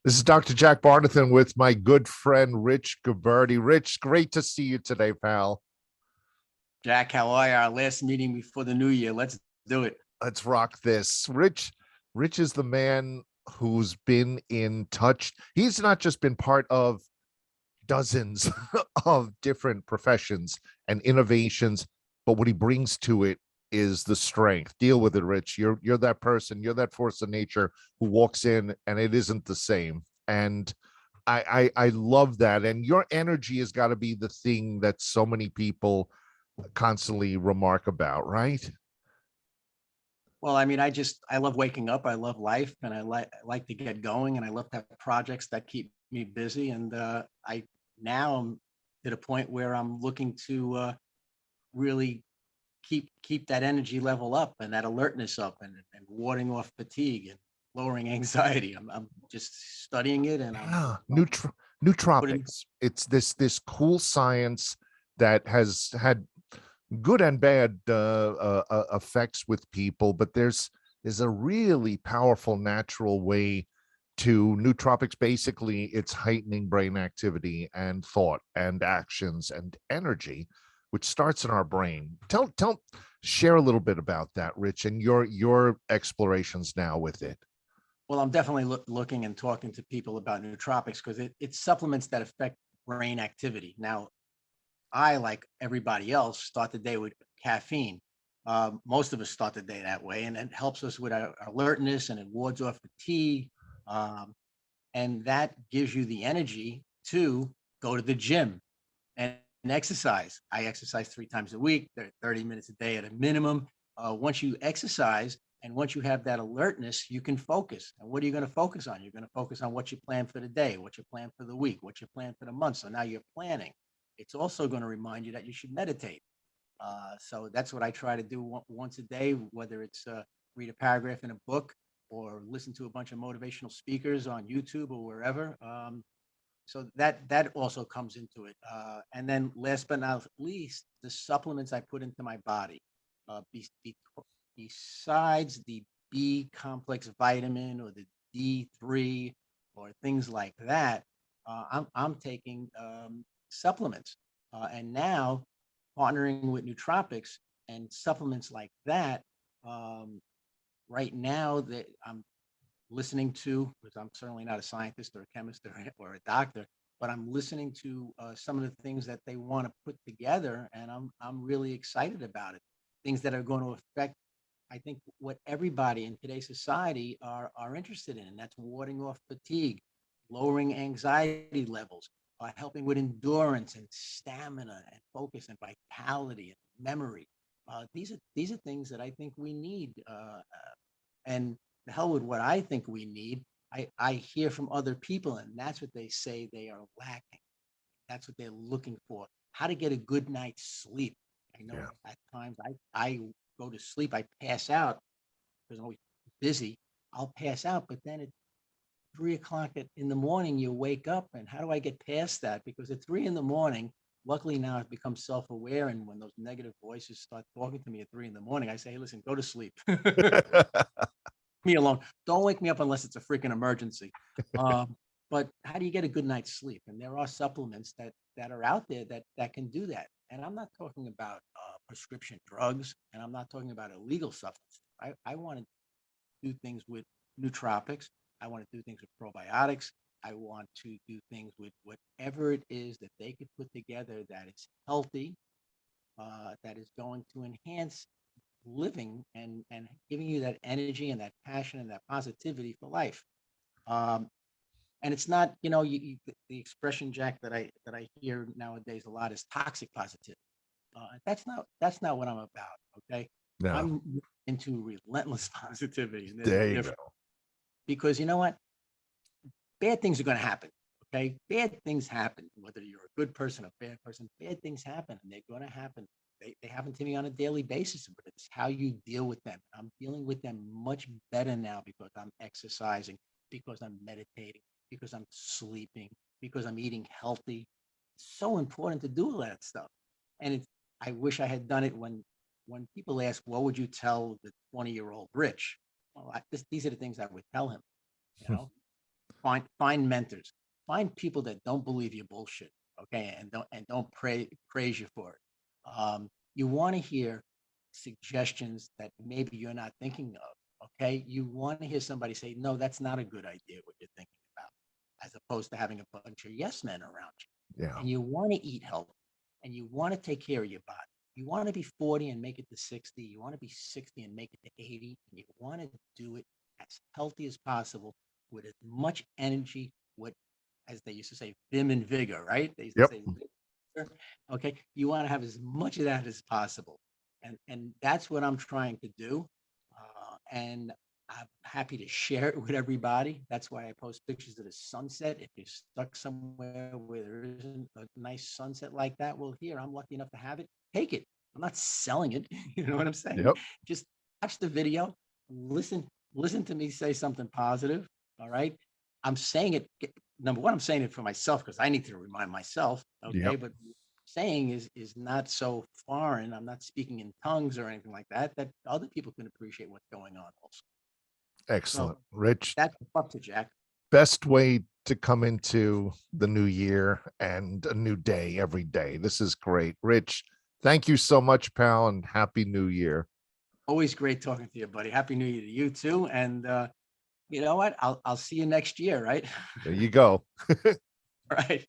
This is Dr. Jack Barnathan with my good friend Rich Gaberti. Rich, great to see you today, pal. Jack, how are you? Our last meeting before the new year. Let's do it. Let's rock this. Rich is the man who's been in touch. He's not just been part of dozens of different professions and innovations, but what he brings to it is the strength. Deal with it, Rich. You're that person, you're that force of nature who walks in and it isn't the same. And I love that. And your energy has got to be the thing that so many people constantly remark about, right? Well, I mean, I love waking up. I love life, and I like to get going, and I love to have projects that keep me busy. And I now I'm at a point where I'm looking to really keep that energy level up and that alertness up, and warding off fatigue and lowering anxiety. I'm just studying it, and I'm Yeah, putting. nootropics. It's this cool science that has had good and bad effects with people, but there's a really powerful natural way to nootropics. Basically, it's heightening brain activity and thought and actions and energy, which starts in our brain. Share a little bit about that, Rich, and your explorations now with it. Well, I'm definitely looking and talking to people about nootropics because it's supplements that affect brain activity. Now, I, like everybody else, start the day with caffeine. Most of us start the day that way, and it helps us with our alertness, and it wards off fatigue. Um, and that gives you the energy to go to the gym and exercise. I exercise 3 times a week, 30 minutes a day at a minimum. Once you exercise and once you have that alertness, you can focus. And what are you going to focus on? You're going to focus on what you plan for the day, what you plan for the week, what you plan for the month. So now you're planning. It's also going to remind you that you should meditate. So that's what I try to do once a day, whether it's read a paragraph in a book or listen to a bunch of motivational speakers on YouTube or wherever. So that also comes into it. And then last but not least, the supplements I put into my body. Besides the B complex vitamin or the D3 or things like that, I'm taking supplements, and now partnering with nootropics and supplements like that. Um, right now, that I'm listening to, because I'm certainly not a scientist or a chemist or a doctor, but I'm listening to some of the things that they want to put together, and I'm really excited about it. Things that are going to affect, I think, what everybody in today's society are interested in, and that's warding off fatigue, lowering anxiety levels, helping with endurance and stamina and focus and vitality and memory. These are things that I think we need, and the hell with what I think we need. I hear from other people, and that's what they say they are lacking. That's what they're looking for. How to get a good night's sleep. I know Yeah. at times I go to sleep, I pass out because I'm always busy. I'll pass out, but then at 3 o'clock in the morning, you wake up, and how do I get past that? Because at 3 in the morning, luckily now I've become self-aware, and when those negative voices start talking to me at 3 in the morning, I say, "Hey, listen, go to sleep." Me alone. Don't wake me up unless it's a freaking emergency. Um, but how do you get a good night's sleep? And there are supplements that are out there that can do that. And I'm not talking about prescription drugs, and I'm not talking about illegal substances. I want to do things with nootropics. I want to do things with probiotics. I want to do things with whatever it is that they could put together that is healthy, that is going to enhance living and giving you that energy and that passion and that positivity for life. Um, and it's not, the expression, Jack, that I hear nowadays a lot is toxic positivity. That's not what I'm about. Okay, No, I'm into relentless positivity, and there's a there you difference, go. because you know what, bad things are going to happen. Okay, bad things happen, whether you're a good person or a bad person. Bad things happen, and they're going to happen. They happen to me on a daily basis, but it's how you deal with them. I'm dealing with them much better now because I'm exercising, because I'm meditating, because I'm sleeping, because I'm eating healthy. It's so important to do all that stuff. And I wish I had done it when people ask, what would you tell the 20-year-old Rich? Well, these are the things I would tell him, you know, find mentors, find people that don't believe your bullshit, okay, and don't praise you for it. You want to hear suggestions that maybe you're not thinking of, okay? You want to hear somebody say, no, that's not a good idea what you're thinking about, as opposed to having a bunch of yes men around you. Yeah. And you want to eat healthy, and you want to take care of your body. You want to be 40 and make it to 60. You want to be 60 and make it to 80. And you want to do it as healthy as possible with as much energy, with, as they used to say, vim and vigor, right? They used to Yep. say, vigor. Okay. You want to have as much of that as possible. And that's what I'm trying to do. And I'm happy to share it with everybody. That's why I post pictures of the sunset. If you're stuck somewhere where there isn't a nice sunset like that, well, here, I'm lucky enough to have it. Take it. I'm not selling it. You know what I'm saying? Yep. Just watch the video, listen to me say something positive. All right. I'm saying it. Number one, I'm saying it for myself because I need to remind myself. Okay. Yep. But saying is not so foreign. I'm not speaking in tongues or anything like that, that other people can appreciate what's going on also. So Excellent. Rich, that's up to Jack. best way to come into the new year and a new day every day. This is great. Rich, thank you so much, pal, and happy new year. Always great talking to you, buddy. Happy New Year to you too. And you know what? I'll see you next year, right? There you go. All right.